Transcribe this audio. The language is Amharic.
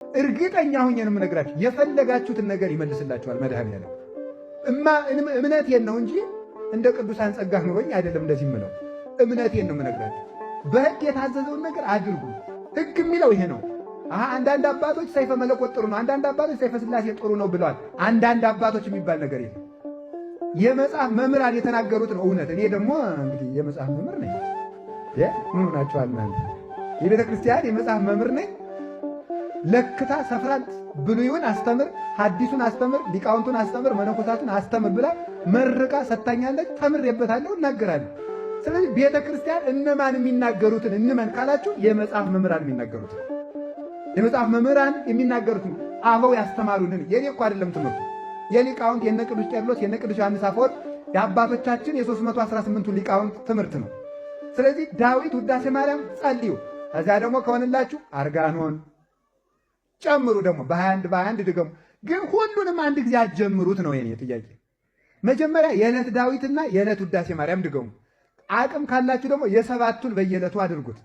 እርግጠኛ ሆኜ ነው የምነግራችሁ፣ የፈለጋችሁትን ነገር ይመልስላችኋል መድኃኒዓለም። እምነቴን ነው እንጂ እንደ ቅዱሳን ጸጋ ኑሮኝ አይደለም እንደዚህ የምለው፣ እምነቴን ነው የምነግራችሁ። በሕግ የታዘዘውን ነገር አድርጉ። ሕግ የሚለው ይሄ ነው። አንዳንድ አባቶች ሰይፈ መለኮት ጥሩ ነው፣ አንዳንድ አባቶች ሰይፈ ሥላሴ ጥሩ ነው ብለዋል። አንዳንድ አባቶች የሚባል ነገር የለም። የመጽሐፍ መምህራን የተናገሩት ነው እውነት። እኔ ደግሞ እንግዲህ የመጽሐፍ መምህር ነኝ። ምን ሆናችኋል እናንተ? የቤተ ክርስቲያን የመጽሐፍ መምህር ነኝ። ለክታ ሰፍራት ብሉይን አስተምር፣ ሐዲሱን አስተምር፣ ሊቃውንቱን አስተምር፣ መነኮሳቱን አስተምር ብላ መርቃ ሰጥታኛለች። ተምሬበታለሁ፣ እናገራለሁ። ስለዚህ ቤተ ክርስቲያን እነማን የሚናገሩትን እንመን ካላችሁ የመጽሐፍ መምህራን የሚናገሩትን፣ የመጽሐፍ መምህራን የሚናገሩትን አበው ያስተማሩንን። የኔ እኮ አይደለም ትምህርቱ፣ የሊቃውንት የነ ቅዱስ ቄርሎስ የነ ቅዱስ ዮሐንስ አፈወርቅ የአባቶቻችን የ318ቱ ሊቃውንት ትምህርት ነው። ስለዚህ ዳዊት ውዳሴ ማርያም ጸልዩ። ከዚያ ደግሞ ከሆንላችሁ አርጋኖን ጨምሩ፣ ደግሞ በ21 ድገሙ። ግን ሁሉንም አንድ ጊዜ አትጀምሩት ነው የኔ ጥያቄ። መጀመሪያ የዕለት ዳዊትና የዕለት ውዳሴ ማርያም ድገሙ። አቅም ካላችሁ ደግሞ የሰባቱን በየዕለቱ አድርጉት።